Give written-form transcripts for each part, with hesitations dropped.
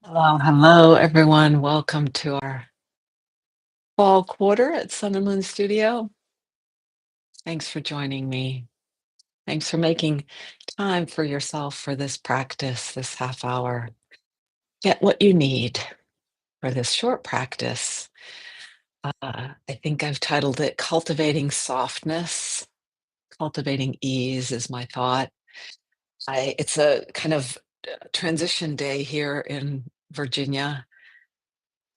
Hello, hello, everyone. Welcome to our fall quarter at Sun and Moon Studio. Thanks for joining me. Thanks for making time for yourself for this practice, this half hour. Get what you need for this short practice. I think I've titled it Cultivating Softness. Cultivating ease is my thought. It's a kind of transition day here in Virginia,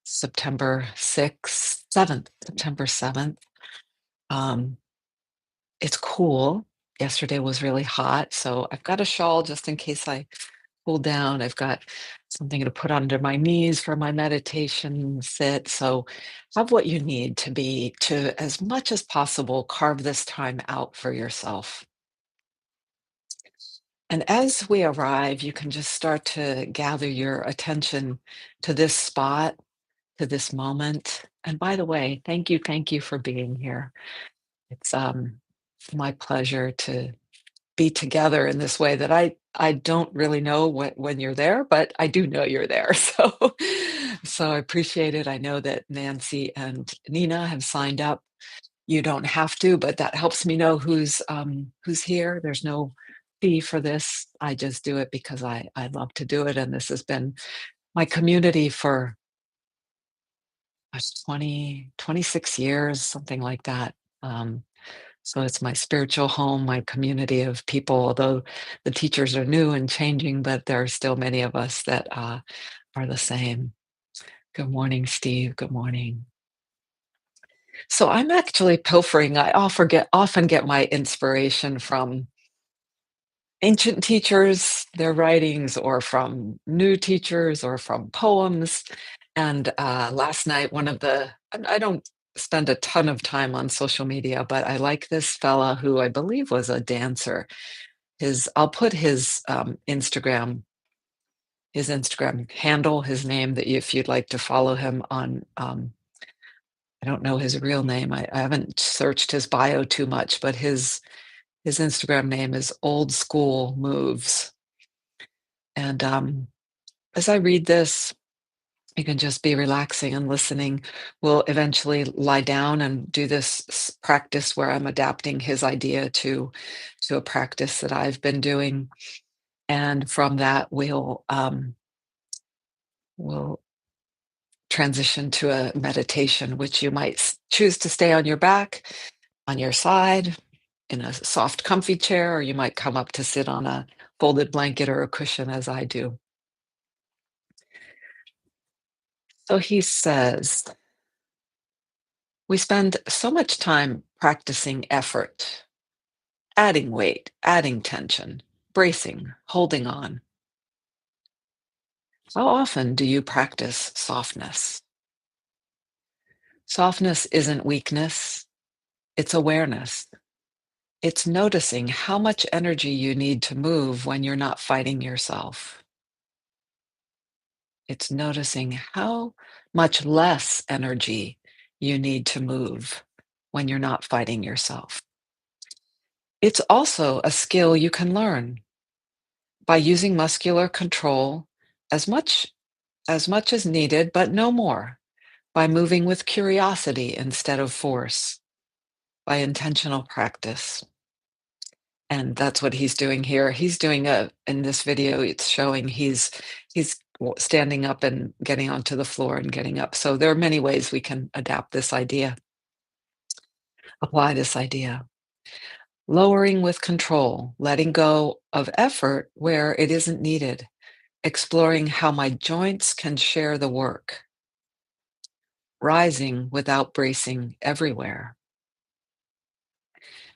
September 6th, 7th, September 7th. Um, it's cool. Yesterday was really hot, so I've got a shawl just in case I cool down. I've got something to put under my knees for my meditation sit. So have what you need to as much as possible carve this time out for yourself. And as we arrive, you can just start to gather your attention to this spot, to this moment. And by the way, thank you for being here. It's my pleasure to be together in this way that I don't really know when you're there, but I do know you're there. So I appreciate it. I know that Nancy and Nina have signed up. You don't have to, but that helps me know who's here. There's no fee for this. I just do it because I love to do it, and this has been my community for 26 years, something like that. Um, So it's my spiritual home, my community of people, although the teachers are new and changing, but there are still many of us that are the same. Good morning, Steve. Good morning. So I'm actually pilfering. Often get my inspiration from ancient teachers, their writings, or from new teachers, or from poems. And last night, I don't spend a ton of time on social media, but I like this fella who I believe was a dancer. I'll put his Instagram handle, his name that if you'd like to follow him on, I don't know his real name. I haven't searched his bio too much, but his Instagram name is Old School Moves. And as I read this, you can just be relaxing and listening. We'll eventually lie down and do this practice where I'm adapting his idea to a practice that I've been doing. And from that, we'll transition to a meditation, which you might choose to stay on your back, on your side, in a soft, comfy chair, or you might come up to sit on a folded blanket or a cushion, as I do. So he says, we spend so much time practicing effort, adding weight, adding tension, bracing, holding on. How often do you practice softness? Softness isn't weakness, it's awareness. It's noticing how much energy you need to move when you're not fighting yourself. It's noticing how much less energy you need to move when you're not fighting yourself. It's also a skill you can learn by using muscular control as much as needed, but no more, by moving with curiosity instead of force, by intentional practice. And that's what he's doing here. He's doing a in this video, it's showing he's standing up and getting onto the floor and getting up. So there are many ways we can adapt this idea, apply this idea. Lowering with control, letting go of effort where it isn't needed, exploring how my joints can share the work, rising without bracing everywhere.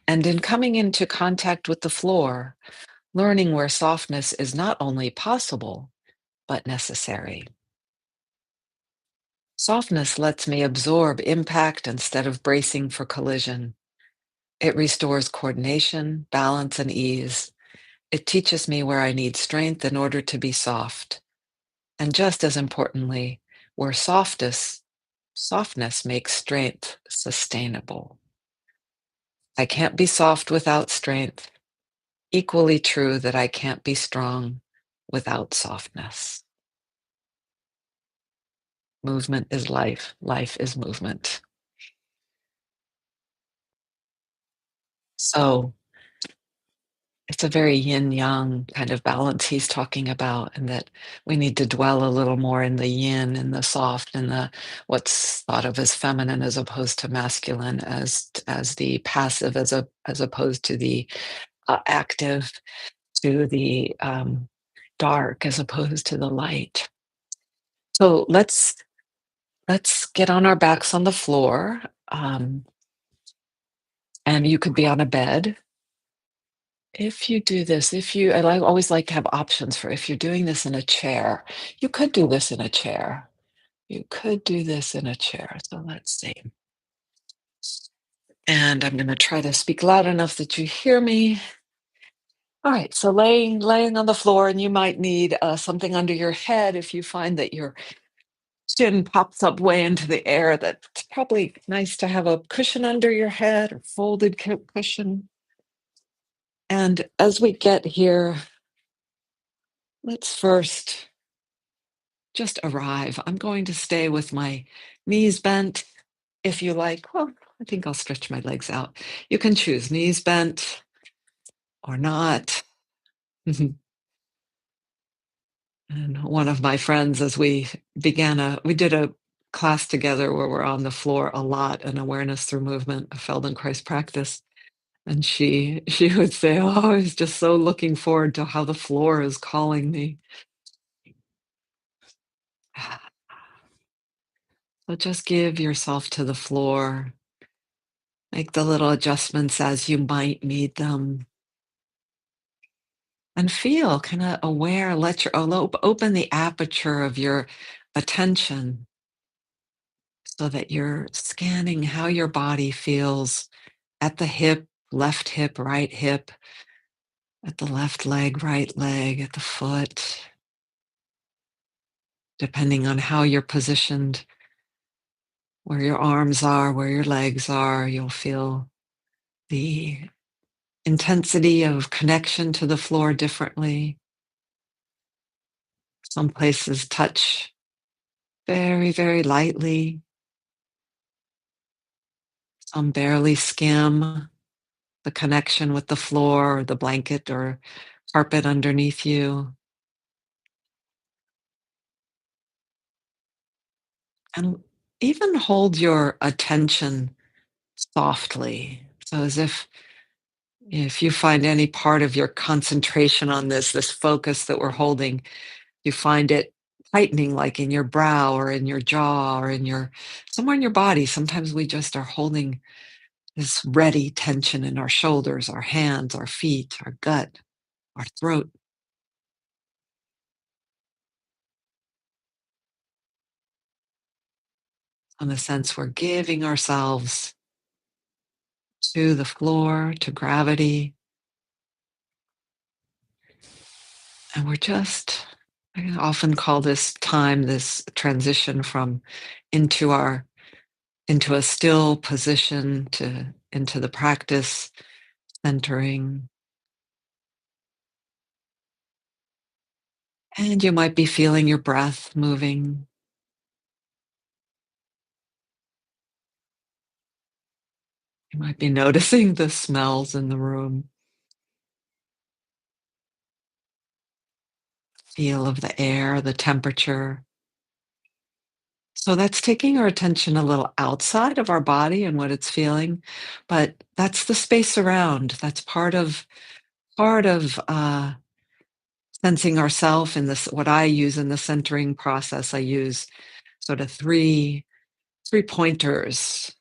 And in coming into contact with the floor, learning where softness is not only possible, but necessary. Softness lets me absorb impact instead of bracing for collision. It restores coordination, balance, and ease. It teaches me where I need strength in order to be soft. And just as importantly, where softness makes strength sustainable. I can't be soft without strength. Equally true that I can't be strong without softness. Movement is life. Life is movement. So it's a very yin yang kind of balance he's talking about, and that we need to dwell a little more in the yin and the soft and the what's thought of as feminine as opposed to masculine, as the passive as opposed to the active, to the dark as opposed to the light. So let's get on our backs on the floor, um, and you could be on a bed. If you do this, if you and I always like to have options for if you're doing this in a chair, you could do this in a chair. You could do this in a chair. So let's see. And I'm going to try to speak loud enough that you hear me. All right. So laying on the floor, and you might need something under your head if you find that your chin pops up way into the air. That's probably nice to have a cushion under your head or folded cushion. And as we get here, let's first just arrive. I'm going to stay with my knees bent. If you like, well, I think I'll stretch my legs out. You can choose knees bent or not. And one of my friends, as we did a class together where we're on the floor a lot, an awareness through movement, a Feldenkrais practice. And she would say, "Oh, I was just so looking forward to how the floor is calling me." So just give yourself to the floor. Make the little adjustments as you might need them. And feel kind of aware, let your open the aperture of your attention so that you're scanning how your body feels at the hip, left hip, right hip, at the left leg, right leg, at the foot, depending on how you're positioned, where your arms are, where your legs are, you'll feel the intensity of connection to the floor differently. Some places touch very, very lightly. Some barely skim the connection with the floor or the blanket or carpet underneath you. And even hold your attention softly. So as if you find any part of your concentration on this focus that we're holding, you find it tightening like in your brow or in your jaw or in your somewhere in your body. Sometimes we just are holding this ready tension in our shoulders, our hands, our feet, our gut, our throat. In the sense we're giving ourselves to the floor, to gravity, and we're just, I often call this time, this transition from into our into a still position to into the practice, centering. And you might be feeling your breath moving. You might be noticing the smells in the room, feel of the air, the temperature. So that's taking our attention a little outside of our body and what it's feeling, but that's the space around. That's part of sensing ourself in this. What I use in the centering process, I use sort of three pointers.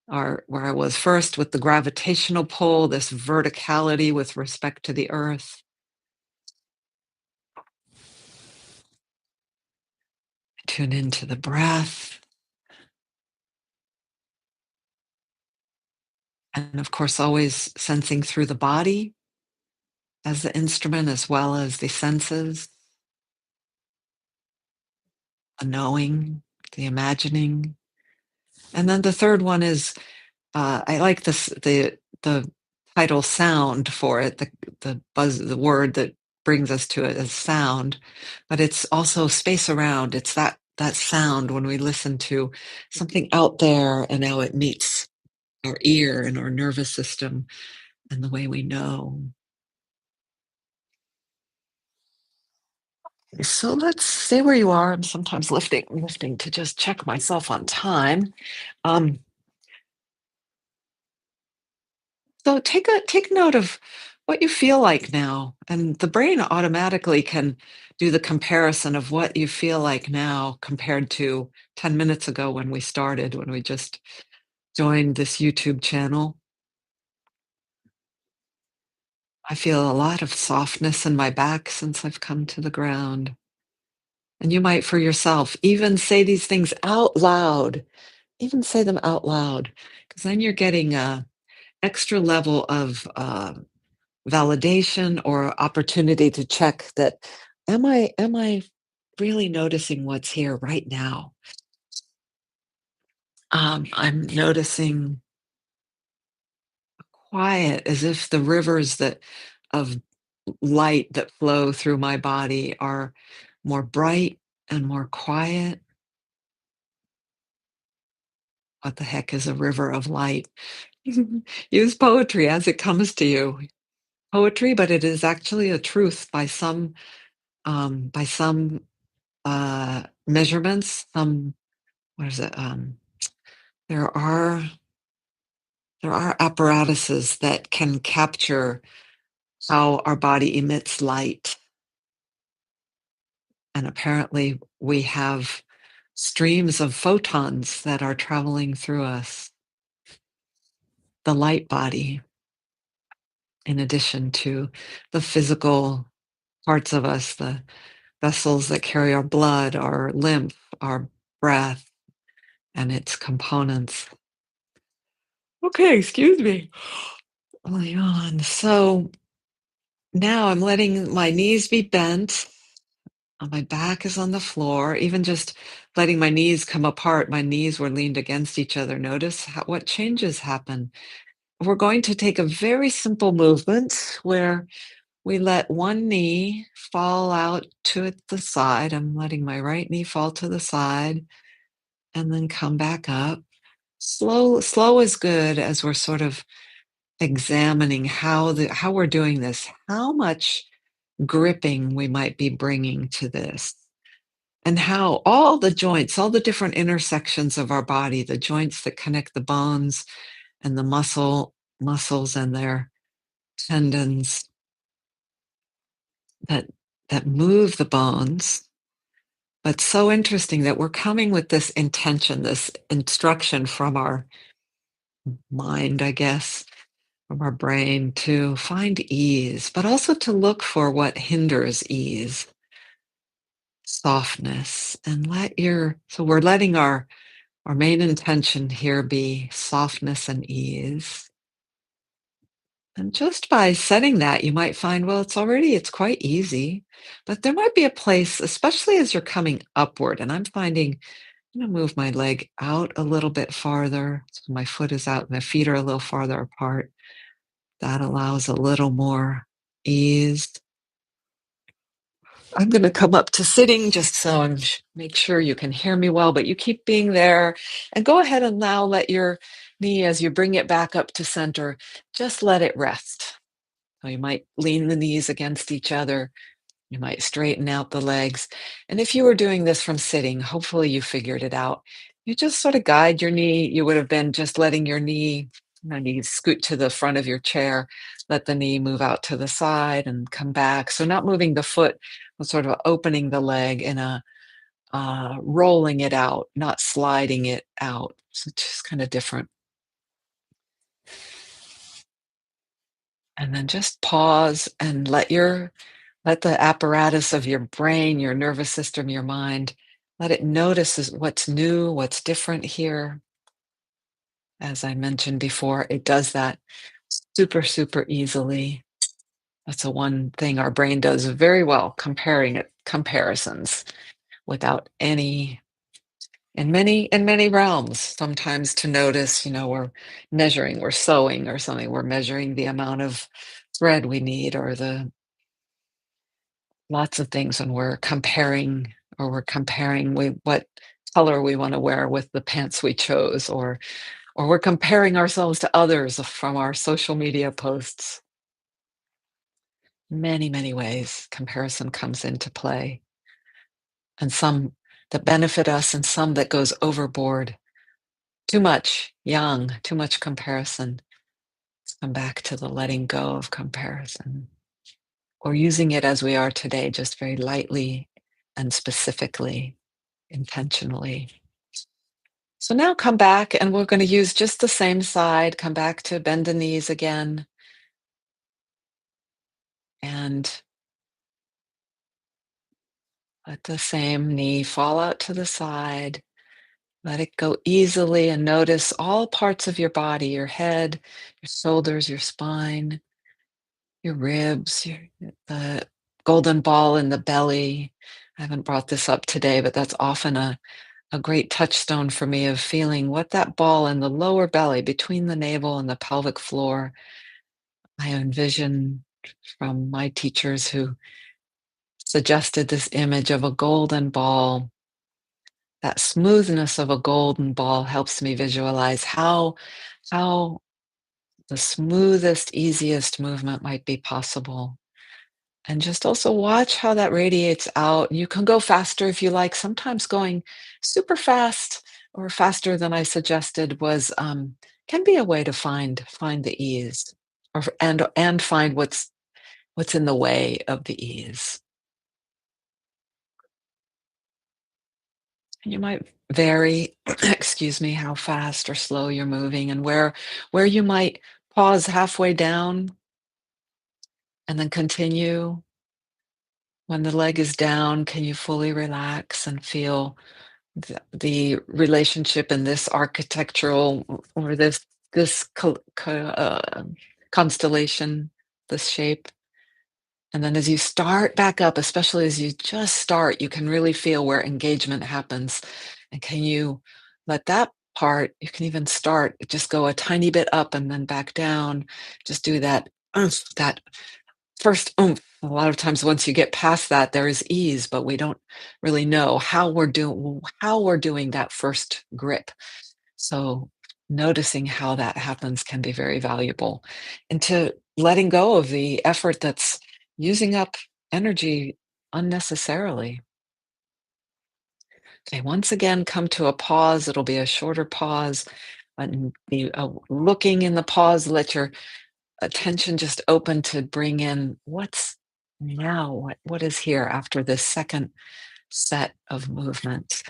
Are where I was first with the gravitational pull, this verticality with respect to the earth. Tune into the breath, and of course, always sensing through the body as the instrument as well as the senses, the knowing, the imagining. And then the third one is I like the title sound for it, the buzz, the word that brings us to it as sound, but it's also space around. It's that that sound when we listen to something out there and how it meets our ear and our nervous system and the way we know. So let's stay where you are. I'm sometimes lifting to just check myself on time. Um, so take note of what you feel like now, and the brain automatically can do the comparison of what you feel like now compared to 10 minutes ago when we started, when we just joined this YouTube channel. I feel a lot of softness in my back since I've come to the ground. And you might for yourself even say these things out loud, even say them out loud, because then you're getting a extra level of validation or opportunity to check that am I really noticing what's here right now? I'm noticing quiet as if the rivers that of light that flow through my body are more bright and more quiet. What the heck is a river of light? Use poetry as it comes to you. Poetry, but it is actually a truth by some measurements. Some what is it? There are there are apparatuses that can capture how our body emits light, and apparently we have streams of photons that are traveling through us, the light body, in addition to the physical parts of us, the vessels that carry our blood, our lymph, our breath, and its components. Okay, excuse me. Oh, yawn. So now I'm letting my knees be bent. My back is on the floor. Even just letting my knees come apart, my knees were leaned against each other. Notice what changes happen. We're going to take a very simple movement where we let one knee fall out to the side. I'm letting my right knee fall to the side and then come back up. Slow is good as we're sort of examining how we're doing this, how much gripping we might be bringing to this, and how all the joints, all the different intersections of our body, the joints that connect the bones and the muscles and their tendons that that move the bones. But so interesting that we're coming with this intention, this instruction from our mind, I guess, from our brain to find ease, but also to look for what hinders ease, softness, and so we're letting our main intention here be softness and ease. And just by setting that, you might find, well, it's quite easy, but there might be a place, especially as you're coming upward. And I'm finding, I'm going to move my leg out a little bit farther. So my foot is out, my feet are a little farther apart. That allows a little more ease. I'm going to come up to sitting just so make sure you can hear me well, but you keep being there and go ahead and now let your knee, as you bring it back up to center, just let it rest. So you might lean the knees against each other. You might straighten out the legs. And if you were doing this from sitting, hopefully you figured it out. You just sort of guide your knee. You would have been just letting your knee scoot to the front of your chair, let the knee move out to the side and come back. So not moving the foot, but sort of opening the leg in a rolling it out, not sliding it out. So it's just kind of different. And then just pause and let the apparatus of your brain, your nervous system, your mind, let it notice what's new, what's different here. As I mentioned before, it does that super, super easily. That's the one thing our brain does very well, comparisons without any in many realms. Sometimes to notice, we're sewing or something, we're measuring the amount of thread we need or the lots of things when we're comparing or we're comparing what color we want to wear with the pants we chose, or we're comparing ourselves to others from our social media posts. Many, many ways comparison comes into play, and some that benefit us and some that goes overboard. Too much too much comparison. Let's come back to the letting go of comparison, or using it as we are today, just very lightly and specifically, intentionally. So now come back, and we're going to use just the same side. Come back to bend the knees again, and let the same knee fall out to the side. Let it go easily and notice all parts of your body, your head, your shoulders, your spine, your ribs, the golden ball in the belly. I haven't brought this up today, but that's often a great touchstone for me of feeling what that ball in the lower belly between the navel and the pelvic floor. I envision from my teachers who suggested this image of a golden ball. That smoothness of a golden ball helps me visualize how the smoothest, easiest movement might be possible. And just also watch how that radiates out. You can go faster if you like. Sometimes going super fast or faster than I suggested was can be a way to find the ease, and find what's in the way of the ease. And you might vary, excuse me, how fast or slow you're moving, and where you might pause halfway down and then continue. When the leg is down, can you fully relax and feel the relationship in this architectural, or this constellation, this shape? And then as you start back up, especially as you just start, you can really feel where engagement happens. And can you let that part, you can even start, just go a tiny bit up and then back down. Just do that, that first oomph. A lot of times once you get past that, there is ease, but we don't really know how we're doing that first grip. So noticing how that happens can be very valuable. And to letting go of the effort that's using up energy unnecessarily. Okay, once again, come to a pause. It'll be a shorter pause. And be looking in the pause, let your attention just open to bring in what's now, what is here after this second set of movements.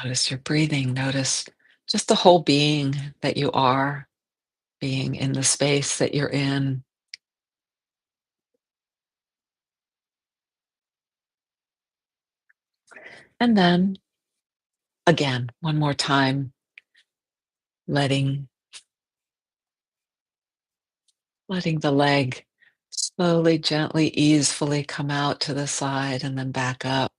Notice your breathing, notice just the whole being that you are, being in the space that you're in. And then again, one more time, letting letting the leg slowly, gently, easefully come out to the side and then back up.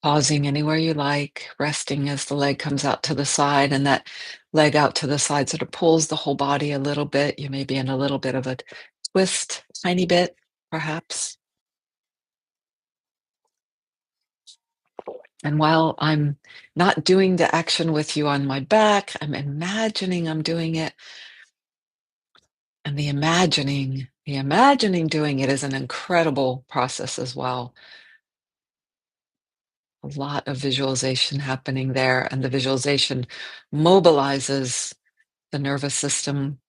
Pausing anywhere you like, resting as the leg comes out to the side, and that leg out to the side sort of pulls the whole body a little bit. You may be in a little bit of a twist, tiny bit, perhaps. And while I'm not doing the action with you on my back, I'm imagining I'm doing it. And the imagining doing it is an incredible process as well. A lot of visualization happening there, and the visualization mobilizes the nervous system,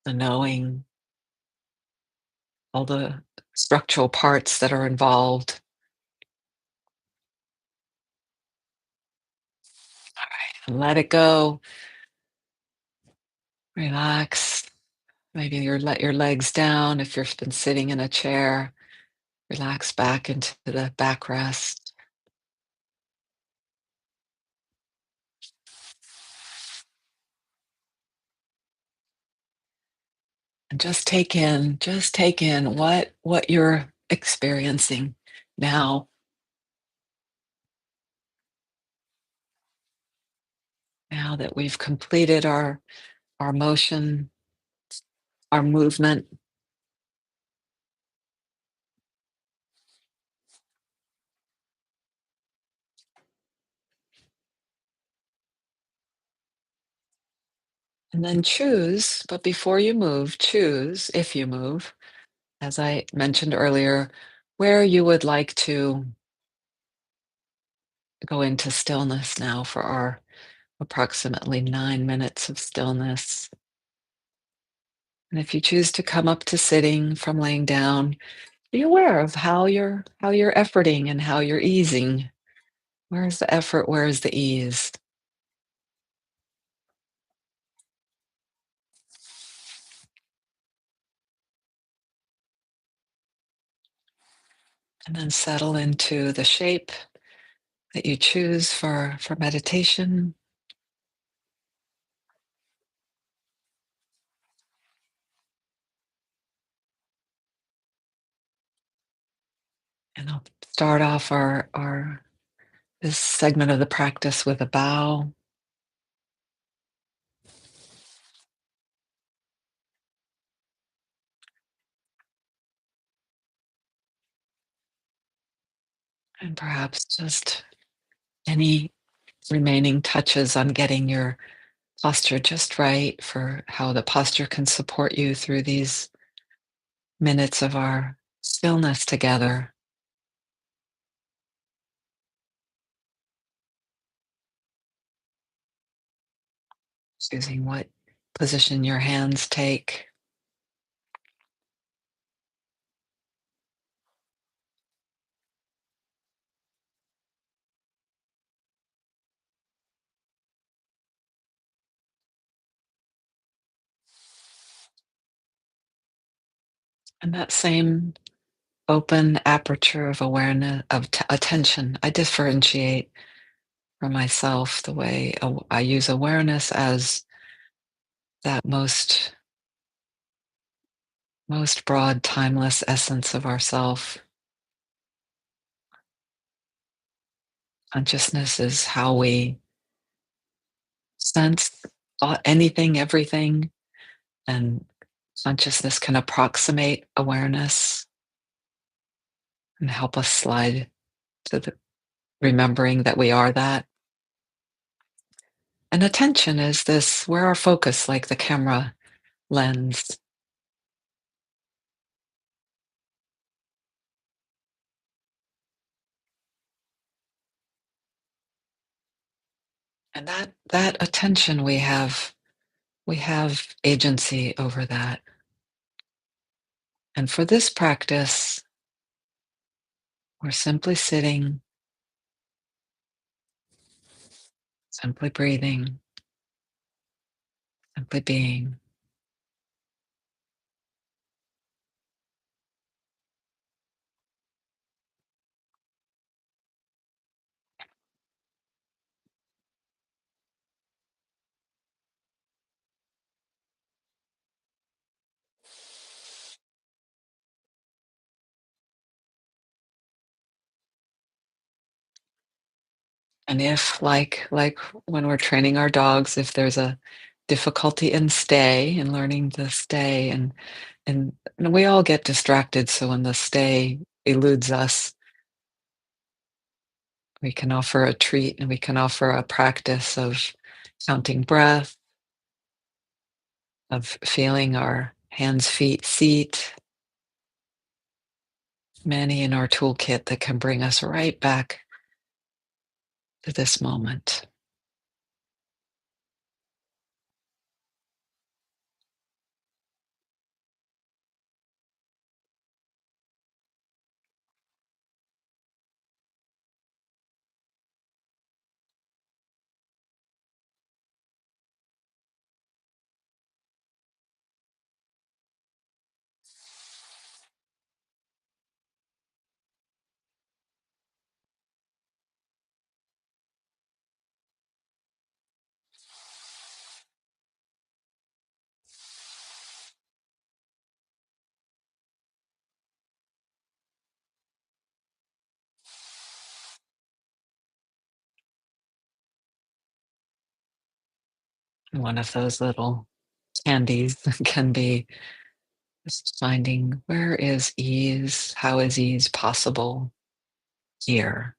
the knowing, all the structural parts that are involved. All right, and let it go. Relax. Maybe let your legs down if you've been sitting in a chair. Relax back into the backrest. And just take in what you're experiencing now. Now that we've completed our motion, our movement, and then choose, but before you move, choose, if you move, as I mentioned earlier, where you would like to go into stillness now for our approximately 9 minutes of stillness. And if you choose to come up to sitting from laying down, be aware of how you're efforting and how you're easing. Where is the effort? Where is the ease? And then settle into the shape that you choose for meditation. And I'll start off our this segment of the practice with a bow. And perhaps just any remaining touches on getting your posture just right for how the posture can support you through these minutes of our stillness together. Choosing what position your hands take. And that same open aperture of awareness, of attention. I differentiate for myself the way I use awareness as that most broad, timeless essence of ourself. Consciousness is how we sense anything, everything, and consciousness can approximate awareness and help us slide to the remembering that we are that. And attention is this where our focus, like the camera lens, and that attention we have agency over that. And for this practice, we're simply sitting, simply breathing, simply being. And if like when we're training our dogs, if there's a difficulty in stay and learning to stay and we all get distracted, so when the stay eludes us, we can offer a treat and we can offer a practice of counting breath, of feeling our hands, feet, seat, many in our toolkit that can bring us right back to this moment. One of those little candies can be just finding where is ease? How is ease possible here?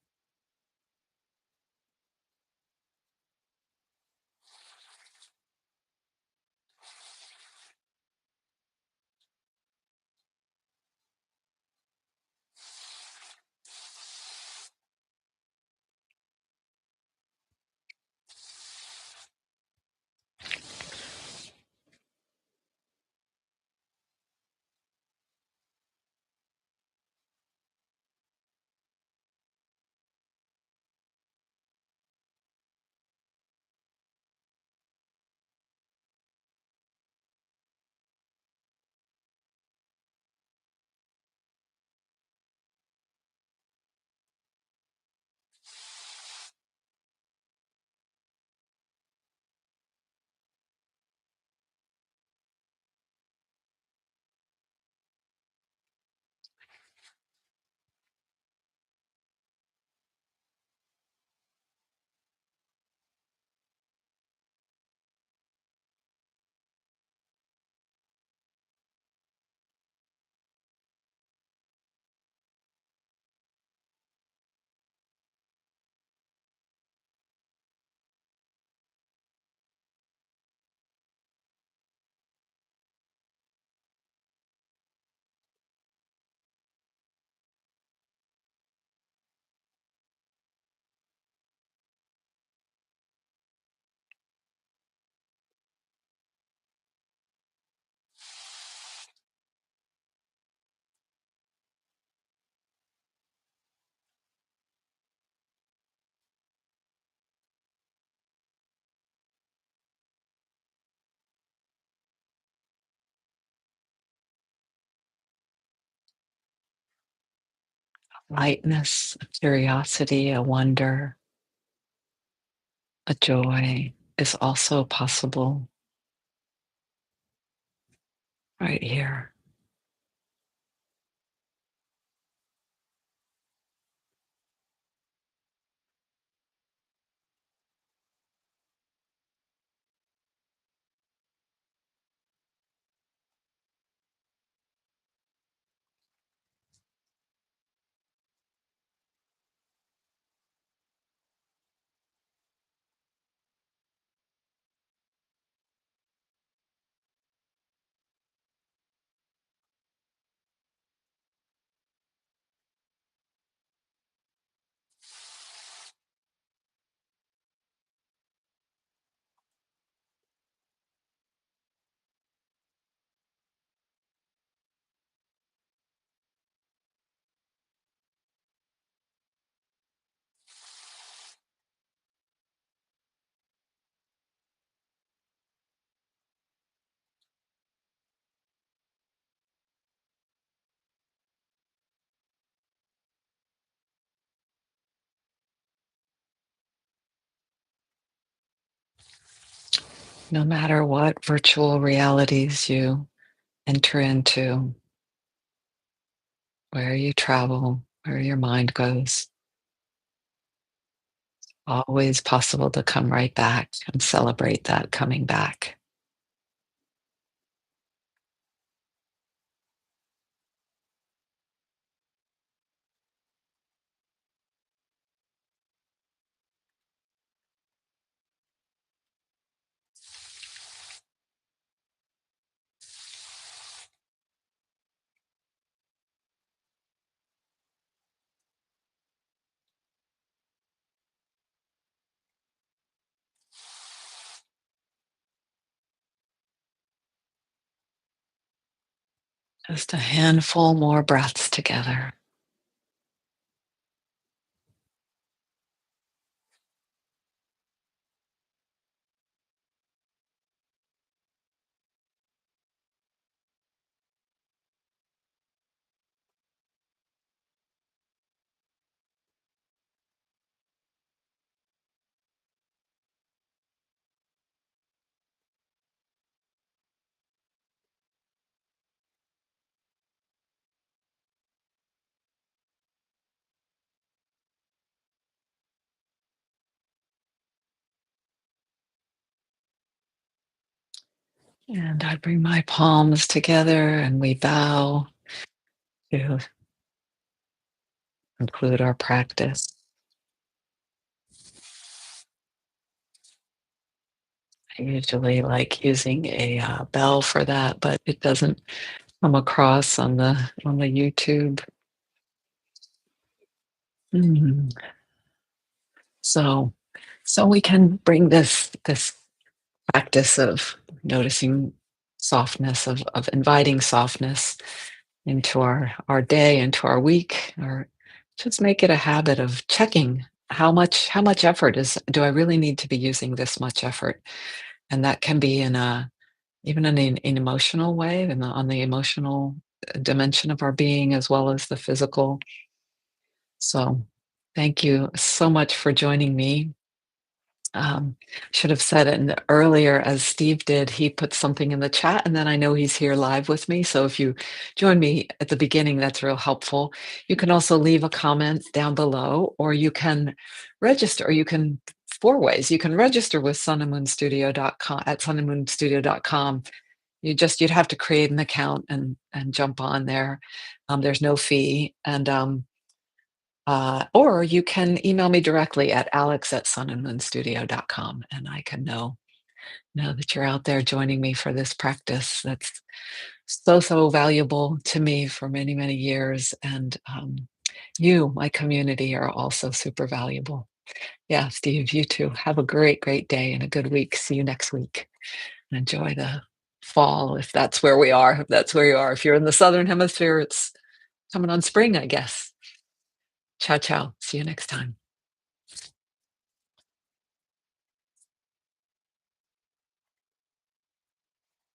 Lightness, a curiosity, a wonder, a joy is also possible right here. No matter what virtual realities you enter into, where you travel, where your mind goes, always possible to come right back and celebrate that coming back. Just a handful more breaths together. And I bring my palms together and we bow to conclude our practice. I usually like using a bell for that, but it doesn't come across on the YouTube. Mm. So, so we can bring this practice of noticing softness, of inviting softness into our day, into our week, or just make it a habit of checking how much effort is do I really need to be using this much effort? And that can be in a even in an emotional way, and on the emotional dimension of our being as well as the physical. So, thank you so much for joining me. Should have said it earlier, as Steve did. He put something in the chat, and then I know he's here live with me. So if you join me at the beginning, that's real helpful. You can also leave a comment down below, or you can register, or you can four ways. You can register with sunandmoonstudio.com at sunandmoonstudio.com. You'd have to create an account and jump on there. There's no fee, and or you can email me directly at alex@sunandmoonstudio.com, and I can know that you're out there joining me for this practice that's so valuable to me for many, many years. And you, my community, are also super valuable. Yeah, Steve, you too. Have a great day and a good week. See you next week. And enjoy the fall if that's where we are, if that's where you are. If you're in the Southern Hemisphere, it's coming on spring, I guess. Ciao, ciao. See you next time.